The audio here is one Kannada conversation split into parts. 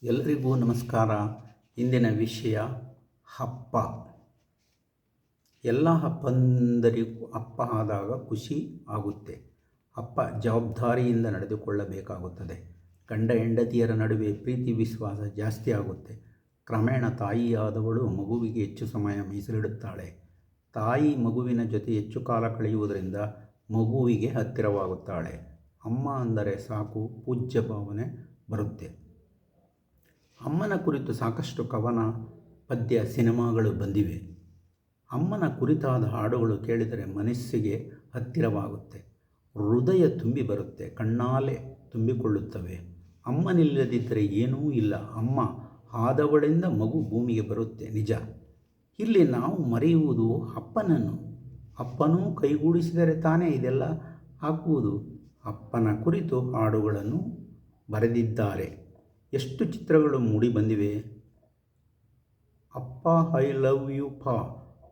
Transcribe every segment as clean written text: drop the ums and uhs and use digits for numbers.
ಎಲ್ಲರಿಗೂ ನಮಸ್ಕಾರ. ಇಂದಿನ ವಿಷಯ ಹಬ್ಬ. ಎಲ್ಲ ಹಬ್ಬಂದರಿಗೂ ಹಬ್ಬ ಆದಾಗ ಖುಷಿ ಆಗುತ್ತೆ. ಹಬ್ಬ ಜವಾಬ್ದಾರಿಯಿಂದ ನಡೆದುಕೊಳ್ಳಬೇಕಾಗುತ್ತದೆ. ಗಂಡ ಹೆಂಡತಿಯರ ನಡುವೆ ಪ್ರೀತಿ ವಿಶ್ವಾಸ ಜಾಸ್ತಿ ಆಗುತ್ತೆ. ಕ್ರಮೇಣ ತಾಯಿಯಾದವಳು ಮಗುವಿಗೆ ಹೆಚ್ಚು ಸಮಯ ಮೀಸಲಿಡುತ್ತಾಳೆ. ತಾಯಿ ಮಗುವಿನ ಜೊತೆ ಹೆಚ್ಚು ಕಾಲ ಕಳೆಯುವುದರಿಂದ ಮಗುವಿಗೆ ಹತ್ತಿರವಾಗುತ್ತಾಳೆ. ಅಮ್ಮ ಅಂದರೆ ಸಾಕು ಪೂಜ್ಯ ಭಾವನೆ ಬರುತ್ತೆ. ಅಮ್ಮನ ಕುರಿತು ಸಾಕಷ್ಟು ಕವನ, ಪದ್ಯ, ಸಿನಿಮಾಗಳು ಬಂದಿವೆ. ಅಮ್ಮನ ಕುರಿತಾದ ಹಾಡುಗಳು ಕೇಳಿದರೆ ಮನಸ್ಸಿಗೆ ಹತ್ತಿರವಾಗುತ್ತೆ. ಹೃದಯ ತುಂಬಿ ಬರುತ್ತೆ, ಕಣ್ಣಾಲೆ ತುಂಬಿಕೊಳ್ಳುತ್ತವೆ. ಅಮ್ಮನಿಲ್ಲದಿದ್ದರೆ ಏನೂ ಇಲ್ಲ. ಅಮ್ಮ ಆದವಳಿಂದ ಮಗು ಭೂಮಿಗೆ ಬರುತ್ತೆ, ನಿಜ. ಇಲ್ಲಿ ನಾವು ಮರೆಯುವುದು ಅಪ್ಪನನ್ನು. ಅಪ್ಪನೂ ಕೈಗೂಡಿಸಿದರೆ ತಾನೇ ಇದೆಲ್ಲ ಆಗುವುದು. ಅಪ್ಪನ ಕುರಿತು ಹಾಡುಗಳನ್ನು ಬರೆದಿದ್ದಾರೆ. ಎಷ್ಟು ಚಿತ್ರಗಳು ಮೂಡಿ ಬಂದಿವೆ. ಅಪ್ಪ ಐ ಲವ್ ಯು ಪಾ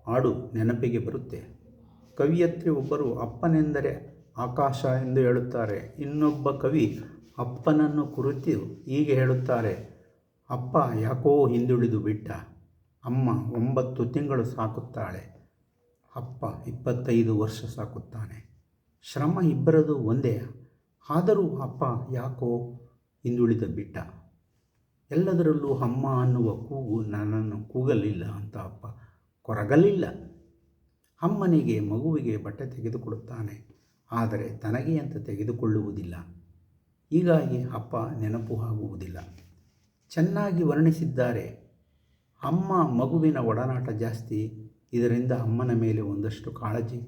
ಹಾಡು ನೆನಪಿಗೆ ಬರುತ್ತೆ. ಕವಿಯತ್ರಿ ಒಬ್ಬರು ಅಪ್ಪನೆಂದರೆ ಆಕಾಶ ಎಂದು ಹೇಳುತ್ತಾರೆ. ಇನ್ನೊಬ್ಬ ಕವಿ ಅಪ್ಪನನ್ನು ಕುರಿತು ಹೀಗೆ ಹೇಳುತ್ತಾರೆ: ಅಪ್ಪ ಯಾಕೋ ಹಿಂದುಳಿದು ಬಿಟ್ಟ. ಅಮ್ಮ 9 ತಿಂಗಳು ಸಾಕುತ್ತಾಳೆ. ಅಪ್ಪ 25 ವರ್ಷ ಸಾಕುತ್ತಾನೆ. ಶ್ರಮ ಇಬ್ಬರದು ಒಂದೇ. ಆದರೂ ಅಪ್ಪ ಯಾಕೋ ಹಿಂದುಳಿದು ಬಿಟ್ಟ. ಎಲ್ಲದರಲ್ಲೂ ಅಮ್ಮ ಅನ್ನುವ ಕೂಗು ನನ್ನನ್ನು ಕೂಗಲಿಲ್ಲ ಅಂತ ಅಪ್ಪ ಕೊರಗಲಿಲ್ಲ. ಅಮ್ಮನಿಗೆ ಮಗುವಿಗೆ ಬಟ್ಟೆ ತೆಗೆದುಕೊಡುತ್ತಾನೆ, ಆದರೆ ತನಗೆ ಅಂತ ತೆಗೆದುಕೊಳ್ಳುವುದಿಲ್ಲ. ಹೀಗಾಗಿ ಅಪ್ಪ ನೆನಪು ಆಗುವುದಿಲ್ಲ. ಚೆನ್ನಾಗಿ ವರ್ಣಿಸಿದ್ದಾರೆ. ಅಮ್ಮ ಮಗುವಿನ ಒಡನಾಟ ಜಾಸ್ತಿ. ಇದರಿಂದ ಅಮ್ಮನ ಮೇಲೆ ಒಂದಷ್ಟು ಕಾಳಜಿ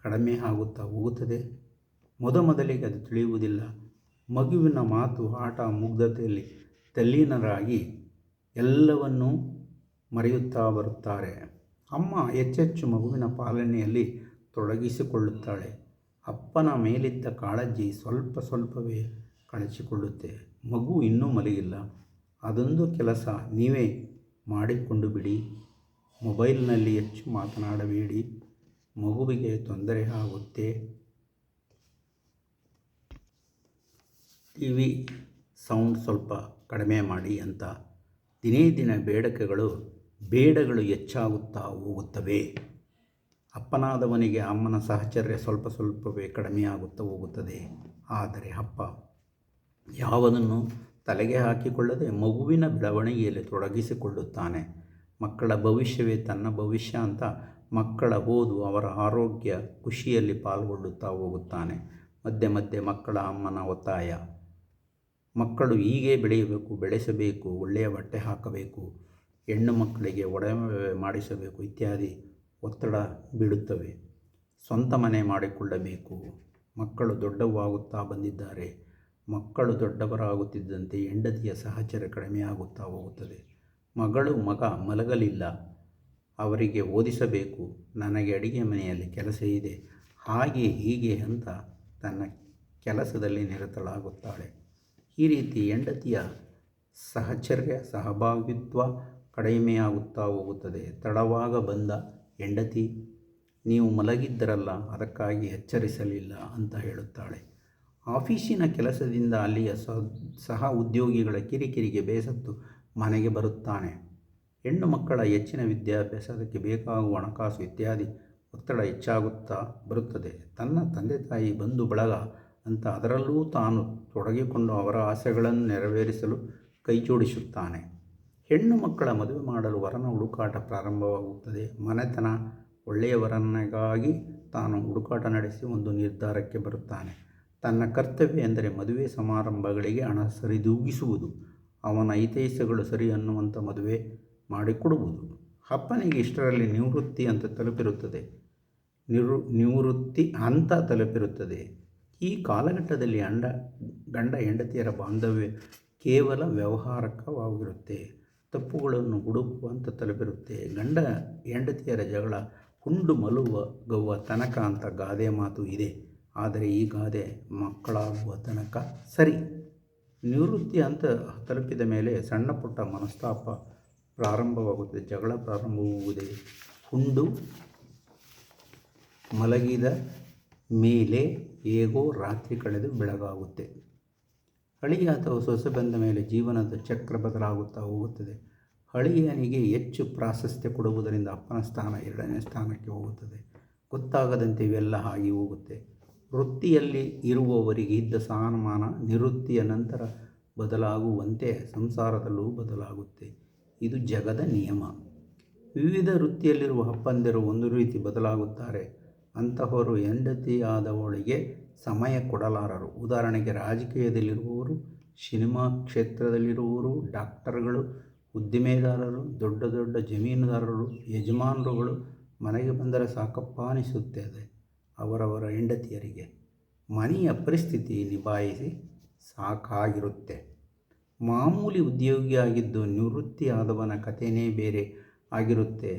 ಕಡಿಮೆ ಆಗುತ್ತಾ ಹೋಗುತ್ತದೆ. ಮೊದಲಿಗೆ ಅದು ತಿಳಿಯುವುದಿಲ್ಲ. ಮಗುವಿನ ಮಾತು, ಆಟ, ಮುಗ್ಧತೆಯಲ್ಲಿ ತಲ್ಲೀನರಾಗಿ ಎಲ್ಲವನ್ನೂ ಮರೆಯುತ್ತಾ ಬರುತ್ತಾರೆ. ಅಮ್ಮ ಹೆಚ್ಚೆಚ್ಚು ಮಗುವಿನ ಪಾಲನೆಯಲ್ಲಿ ತೊಡಗಿಸಿಕೊಳ್ಳುತ್ತಾಳೆ. ಅಪ್ಪನ ಮೇಲಿದ್ದ ಕಾಳಜಿ ಸ್ವಲ್ಪವೇ ಕಳಚಿಕೊಳ್ಳುತ್ತೆ. ಮಗು ಇನ್ನೂ ಮಲಗಿಲ್ಲ. ಅದೊಂದು ಕೆಲಸ ನೀವೇ ಮಾಡಿಕೊಂಡು ಬಿಡಿ. ಮೊಬೈಲ್ನಲ್ಲಿ ಹೆಚ್ಚು ಮಾತನಾಡಬೇಡಿ, ಮಗುವಿಗೆ ತೊಂದರೆ ಆಗುತ್ತೆ. ಟಿವಿ ಸೌಂಡ್ ಸ್ವಲ್ಪ ಕಡಿಮೆ ಮಾಡಿ ಅಂತ ದಿನೇ ಬೇಡಗಳು ಹೆಚ್ಚಾಗುತ್ತಾ ಹೋಗುತ್ತವೆ. ಅಪ್ಪನಾದವನಿಗೆ ಅಮ್ಮನ ಸಾಹಚರ್ಯ ಸ್ವಲ್ಪವೇ ಕಡಿಮೆಯಾಗುತ್ತಾ ಹೋಗುತ್ತದೆ. ಆದರೆ ಅಪ್ಪ ಯಾವುದನ್ನು ತಲೆಗೆ ಹಾಕಿಕೊಳ್ಳದೆ ಮಗುವಿನ ಬೆಳವಣಿಗೆಯಲ್ಲಿ ತೊಡಗಿಸಿಕೊಳ್ಳುತ್ತಾನೆ. ಮಕ್ಕಳ ಭವಿಷ್ಯವೇ ತನ್ನ ಭವಿಷ್ಯ ಅಂತ ಮಕ್ಕಳ ಓದು, ಅವರ ಆರೋಗ್ಯ, ಖುಷಿಯಲ್ಲಿ ಪಾಲ್ಗೊಳ್ಳುತ್ತಾ ಹೋಗುತ್ತಾನೆ. ಮಧ್ಯೆ ಮಕ್ಕಳ ಅಮ್ಮನ ಒತ್ತಾಯ. ಮಕ್ಕಳು ಹೀಗೆ ಬೆಳೆಸಬೇಕು, ಒಳ್ಳೆಯ ಬಟ್ಟೆ ಹಾಕಬೇಕು, ಹೆಣ್ಣು ಮಕ್ಕಳಿಗೆ ಒಡವೆ ಮಾಡಿಸಬೇಕು ಇತ್ಯಾದಿ ಒತ್ತಡ ಬೀಳುತ್ತವೆ. ಸ್ವಂತ ಮನೆ ಮಾಡಿಕೊಳ್ಳಬೇಕು. ಮಕ್ಕಳು ದೊಡ್ಡವಾಗುತ್ತಾ ಬಂದಿದ್ದಾರೆ. ಮಕ್ಕಳು ದೊಡ್ಡವರಾಗುತ್ತಿದ್ದಂತೆ ಹೆಂಡತಿಯ ಸಾಹಚರ್ಯ ಕಡಿಮೆಯಾಗುತ್ತಾ ಹೋಗುತ್ತದೆ. ಮಗ ಮಲಗಲಿಲ್ಲ, ಅವರಿಗೆ ಓದಿಸಬೇಕು, ನನಗೆ ಅಡಿಗೆ ಮನೆಯಲ್ಲಿ ಕೆಲಸ ಇದೆ, ಹಾಗೆ ಹೀಗೆ ಅಂತ ತನ್ನ ಕೆಲಸದಲ್ಲಿ ನಿರತಳಾಗುತ್ತಾಳೆ. ಈ ರೀತಿ ಹೆಂಡತಿಯ ಸಹಭಾಗಿತ್ವ ಕಡಿಮೆಯಾಗುತ್ತಾ ಹೋಗುತ್ತದೆ. ತಡವಾಗ ಬಂದ ಹೆಂಡತಿ, ನೀವು ಮಲಗಿದ್ದರಲ್ಲ, ಅದಕ್ಕಾಗಿ ಎಚ್ಚರಿಸಲಿಲ್ಲ ಅಂತ ಹೇಳುತ್ತಾಳೆ. ಆಫೀಸಿನ ಕೆಲಸದಿಂದ ಅಲ್ಲಿಯ ಸಹ ಉದ್ಯೋಗಿಗಳ ಕಿರಿಕಿರಿಗೆ ಬೇಸತ್ತು ಮನೆಗೆ ಬರುತ್ತಾನೆ. ಹೆಣ್ಣು ಮಕ್ಕಳ ಹೆಚ್ಚಿನ ವಿದ್ಯಾಭ್ಯಾಸ, ಅದಕ್ಕೆ ಬೇಕಾಗುವ ಹಣಕಾಸು ಇತ್ಯಾದಿ ಒತ್ತಡ ಹೆಚ್ಚಾಗುತ್ತಾ ಬರುತ್ತದೆ. ತನ್ನ ತಂದೆ ತಾಯಿ, ಬಂಧು ಬಳಗ ಅಂತ ಅದರಲ್ಲೂ ತಾನು ತೊಡಗಿಕೊಂಡು ಅವರ ಆಸೆಗಳನ್ನು ನೆರವೇರಿಸಲು ಕೈಜೋಡಿಸುತ್ತಾನೆ. ಹೆಣ್ಣು ಮಕ್ಕಳ ಮದುವೆ ಮಾಡಲು ವರನ ಹುಡುಕಾಟ ಪ್ರಾರಂಭವಾಗುತ್ತದೆ. ಮನೆತನ ಒಳ್ಳೆಯವರನಿಗಾಗಿ ತಾನು ಹುಡುಕಾಟ ನಡೆಸಿ ಒಂದು ನಿರ್ಧಾರಕ್ಕೆ ಬರುತ್ತಾನೆ. ತನ್ನ ಕರ್ತವ್ಯ ಎಂದರೆ ಮದುವೆ ಸಮಾರಂಭಗಳಿಗೆ ಹಣ ಸರಿದೂಗಿಸುವುದು, ಅವನ ಹಿತೈಷಿಗಳು ಸರಿ ಅನ್ನುವಂಥ ಮದುವೆ ಮಾಡಿಕೊಡುವುದು. ಅಪ್ಪನಿಗೆ ಇಷ್ಟರಲ್ಲಿ ನಿವೃತ್ತಿ ಹಂತ ತಲುಪಿರುತ್ತದೆ. ಈ ಕಾಲಘಟ್ಟದಲ್ಲಿ ಗಂಡ ಹೆಂಡತಿಯರ ಬಾಂಧವ್ಯ ಕೇವಲ ವ್ಯವಹಾರಕವಾಗಿರುತ್ತೆ. ತಪ್ಪುಗಳನ್ನು ಹುಡುಕುವ ಹಂತ ತಲುಪಿರುತ್ತೆ. ಗಂಡ ಹೆಂಡತಿಯರ ಜಗಳ ಹುಂಡು ಮಲಗುವ ತನಕ ಅಂತ ಗಾದೆ ಮಾತು ಇದೆ. ಆದರೆ ಈ ಗಾದೆ ಮಕ್ಕಳಾಗುವ ತನಕ ಸರಿ. ನಿವೃತ್ತಿ ಹಂತ ತಲುಪಿದ ಮೇಲೆ ಸಣ್ಣ ಪುಟ್ಟ ಮನಸ್ತಾಪ ಪ್ರಾರಂಭವಾಗುತ್ತದೆ. ಜಗಳ ಪ್ರಾರಂಭವಾಗುವುದೇ ಹುಂಡು ಮಲಗಿದ ಮೇಲೆ ಹೇಗೋ ರಾತ್ರಿ ಕಳೆದು ಬೆಳಗಾಗುತ್ತೆ. ಹಳಿಯ ಅಥವಾ ಸೊಸೆ ಬಂದ ಮೇಲೆ ಜೀವನದ ಚಕ್ರ ಬದಲಾಗುತ್ತಾ ಹೋಗುತ್ತದೆ. ಹಳಿಯನಿಗೆ ಹೆಚ್ಚು ಪ್ರಾಶಸ್ತ್ಯ ಕೊಡುವುದರಿಂದ ಅಪ್ಪನ ಸ್ಥಾನ 2ನೇ ಸ್ಥಾನಕ್ಕೆ ಹೋಗುತ್ತದೆ. ಗೊತ್ತಾಗದಂತೆ ಇವೆಲ್ಲ ಆಗಿ ಹೋಗುತ್ತೆ. ವೃತ್ತಿಯಲ್ಲಿ ಇರುವವರಿಗೆ ಇದ್ದ ಸ್ಥಾನಮಾನ ನಿವೃತ್ತಿಯ ನಂತರ ಬದಲಾಗುವಂತೆ ಸಂಸಾರದಲ್ಲೂ ಬದಲಾಗುತ್ತೆ. ಇದು ಜಗದ ನಿಯಮ. ವಿವಿಧ ವೃತ್ತಿಯಲ್ಲಿರುವ ಅಪ್ಪಂದಿರು ಒಂದು ರೀತಿ ಬದಲಾಗುತ್ತಾರೆ. ಅಂತಹವರು ಹೆಂಡತಿಯಾದವಳಿಗೆ ಸಮಯ ಕೊಡಲಾರರು. ಉದಾಹರಣೆಗೆ ರಾಜಕೀಯದಲ್ಲಿರುವವರು, ಸಿನಿಮಾ ಕ್ಷೇತ್ರದಲ್ಲಿರುವವರು, ಡಾಕ್ಟರ್ಗಳು, ಉದ್ದಿಮೆದಾರರು, ದೊಡ್ಡ ದೊಡ್ಡ ಜಮೀನುದಾರರು, ಯಜಮಾನರುಗಳು. ಮನೆಗೆ ಬಂದರೆ ಸಾಕಪ್ಪ ಅನಿಸುತ್ತದೆ ಅವರವರ ಹೆಂಡತಿಯರಿಗೆ. ಮನೆಯ ಪರಿಸ್ಥಿತಿ ನಿಭಾಯಿಸಿ ಸಾಕಾಗಿರುತ್ತೆ. ಮಾಮೂಲಿ ಉದ್ಯೋಗಿಯಾಗಿದ್ದು ನಿವೃತ್ತಿಯಾದವನ ಕಥೆಯೇ ಬೇರೆ ಆಗಿರುತ್ತೆ.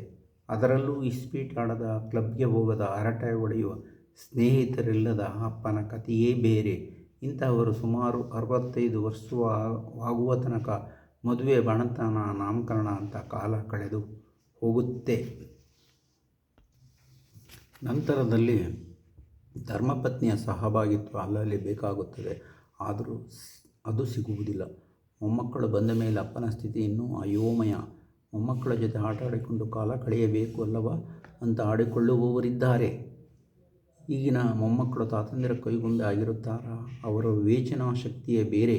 ಅದರಲ್ಲೂ ಇಸ್ಪೀಟಾಡದ, ಕ್ಲಬ್ಗೆ ಹೋಗದ, ಹರಟೆ ಹೊಡೆಯುವ, ಸ್ನೇಹಿತರಿಲ್ಲದ ಅಪ್ಪನ ಕಥೆಯೇ ಬೇರೆ. ಇಂತಹವರು ಸುಮಾರು 65 ವರ್ಷವಾಗುವ ತನಕ ಮದುವೆ, ಬಣತನ, ನಾಮಕರಣ ಅಂತ ಕಾಲ ಕಳೆದು ಹೋಗುತ್ತೆ. ನಂತರದಲ್ಲಿ ಧರ್ಮಪತ್ನಿಯ ಸಹಭಾಗಿತ್ವ ಅಲ್ಲಲ್ಲಿ ಬೇಕಾಗುತ್ತದೆ. ಆದರೂ ಅದು ಸಿಗುವುದಿಲ್ಲ. ಮೊಮ್ಮಕ್ಕಳು ಬಂದ ಮೇಲೆ ಅಪ್ಪನ ಸ್ಥಿತಿ ಇನ್ನೂ ಅಯೋಮಯ. ಮೊಮ್ಮಕ್ಕಳ ಜೊತೆ ಆಟ ಆಡಿಕೊಂಡು ಕಾಲ ಕಳೆಯಬೇಕು ಅಲ್ಲವಾ ಅಂತ ಆಡಿಕೊಳ್ಳುವವರಿದ್ದಾರೆ. ಈಗಿನ ಮೊಮ್ಮಕ್ಕಳು ತಾತಂದಿರ ಕೈಗೊಂಬೆ ಆಗಿರುತ್ತಾರಾ? ಅವರ ವಿವೇಚನಾ ಶಕ್ತಿಯೇ ಬೇರೆ.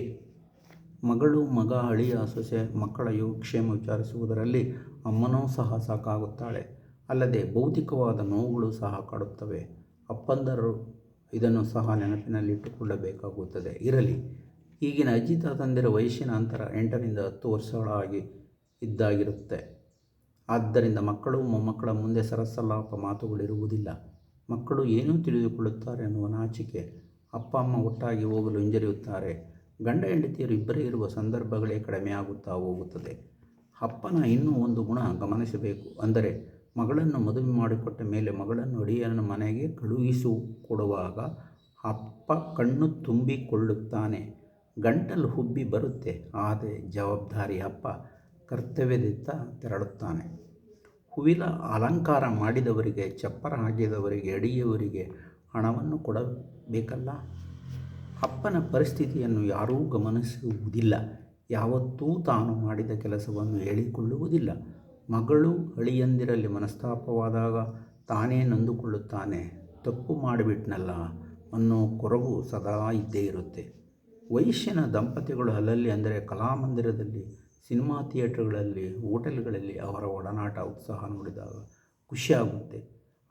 ಮಗಳು, ಮಗ, ಅಳಿಯ, ಸೊಸೆ, ಮಕ್ಕಳ ಯೋಗಕ್ಷೇಮ ವಿಚಾರಿಸುವುದರಲ್ಲಿ ಅಮ್ಮನೂ ಸಹ ಸಾಕಾಗುತ್ತಾಳೆ. ಅಲ್ಲದೆ ಭೌತಿಕವಾದ ನೋವುಗಳು ಸಹ ಕಾಡುತ್ತವೆ. ಅಪ್ಪಂದರು ಇದನ್ನು ಸಹ ನೆನಪಿನಲ್ಲಿಟ್ಟುಕೊಳ್ಳಬೇಕಾಗುತ್ತದೆ. ಇರಲಿ, ಈಗಿನ ಅಜ್ಜಿ ತಾತಂದಿರ ವಯಸ್ಸಿನ ಅಂತರ 8ರಿಂದ 10 ವರ್ಷಗಳಾಗಿ ಇದ್ದಾಗಿರುತ್ತೆ. ಆದ್ದರಿಂದ ಮಕ್ಕಳು ಮೊಮ್ಮಕ್ಕಳ ಮುಂದೆ ಸರಸಲ್ಲಾಪ ಮಾತುಗಳಿರುವುದಿಲ್ಲ. ಮಕ್ಕಳು ಏನೂ ತಿಳಿದುಕೊಳ್ಳುತ್ತಾರೆ ಅನ್ನುವ ನಾಚಿಕೆ. ಅಪ್ಪ ಅಮ್ಮ ಒಟ್ಟಾಗಿ ಹೋಗಲು ಹಿಂಜರಿಯುತ್ತಾರೆ. ಗಂಡ ಹೆಂಡತಿಯರು ಇಬ್ಬರೇ ಇರುವ ಸಂದರ್ಭಗಳೇ ಕಡಿಮೆಯಾಗುತ್ತಾ ಹೋಗುತ್ತದೆ. ಅಪ್ಪನ ಇನ್ನೂ ಒಂದು ಗುಣ ಗಮನಿಸಬೇಕು. ಅಂದರೆ ಮಗಳನ್ನು ಮದುವೆ ಮಾಡಿಕೊಟ್ಟ ಮೇಲೆ ಮಗಳನ್ನು ಅಳಿಯನ ಮನೆಗೆ ಕಳುಹಿಸಿಕೊಡುವಾಗ ಅಪ್ಪ ಕಣ್ಣು ತುಂಬಿಕೊಳ್ಳುತ್ತಾನೆ. ಗಂಟಲು ಉಬ್ಬಿ ಬರುತ್ತೆ. ಆದರೆ ಜವಾಬ್ದಾರಿ ಅಪ್ಪ ಕರ್ತವ್ಯದತ್ತ ತೆರಳುತ್ತಾನೆ. ಹೂವಿನ ಅಲಂಕಾರ ಮಾಡಿದವರಿಗೆ, ಚಪ್ಪರ ಹಾಕಿದವರಿಗೆ, ಅಡಿಗೆಯವರಿಗೆ ಹಣವನ್ನು ಕೊಡಬೇಕಲ್ಲ. ಅಪ್ಪನ ಪರಿಸ್ಥಿತಿಯನ್ನು ಯಾರೂ ಗಮನಿಸುವುದಿಲ್ಲ. ಯಾವತ್ತೂ ತಾನು ಮಾಡಿದ ಕೆಲಸವನ್ನು ಹೇಳಿಕೊಳ್ಳುವುದಿಲ್ಲ. ಮಗಳು, ಅಳಿಯಂದಿರಲ್ಲಿ ಮನಸ್ತಾಪವಾದಾಗ ತಾನೇ ನೊಂದುಕೊಳ್ಳುತ್ತಾನೆ. ತಪ್ಪು ಮಾಡಿಬಿಟ್ನಲ್ಲ ಅನ್ನೋ ಕೊರಗು ಸದಾ ಇದ್ದೇ ಇರುತ್ತೆ. ವಯಸ್ಸಿನ ದಂಪತಿಗಳು ಅಲ್ಲಲ್ಲಿ, ಅಂದರೆ ಕಲಾಮಂದಿರದಲ್ಲಿ, ಸಿನಿಮಾ ಥಿಯೇಟರ್ಗಳಲ್ಲಿ, ಹೋಟೆಲ್ಗಳಲ್ಲಿ ಅವರ ಒಡನಾಟ, ಉತ್ಸಾಹ ನೋಡಿದಾಗ ಖುಷಿಯಾಗುತ್ತೆ.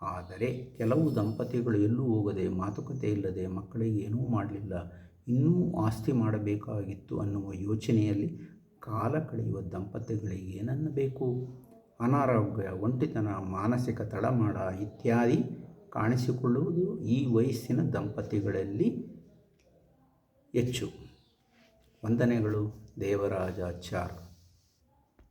ಆದರೆ ಕೆಲವು ದಂಪತಿಗಳು ಎಲ್ಲೂ ಹೋಗದೆ, ಮಾತುಕತೆ ಇಲ್ಲದೆ, ಮಕ್ಕಳಿಗೆ ಏನೂ ಮಾಡಲಿಲ್ಲ, ಇನ್ನೂ ಆಸ್ತಿ ಮಾಡಬೇಕಾಗಿತ್ತು ಅನ್ನುವ ಯೋಚನೆಯಲ್ಲಿ ಕಾಲ ಕಳೆಯುವ ದಂಪತಿಗಳಿಗೆ ಏನನ್ನಬೇಕು? ಅನಾರೋಗ್ಯ, ಒಂಟಿತನ, ಮಾನಸಿಕ ತಳಮಳ ಇತ್ಯಾದಿ ಕಾಣಿಸಿಕೊಳ್ಳುವುದು ಈ ವಯಸ್ಸಿನ ದಂಪತಿಗಳಲ್ಲಿ ಹೆಚ್ಚು. ವಂದನೆಗಳು. ದೇವರಾಜಾಚಾರ್.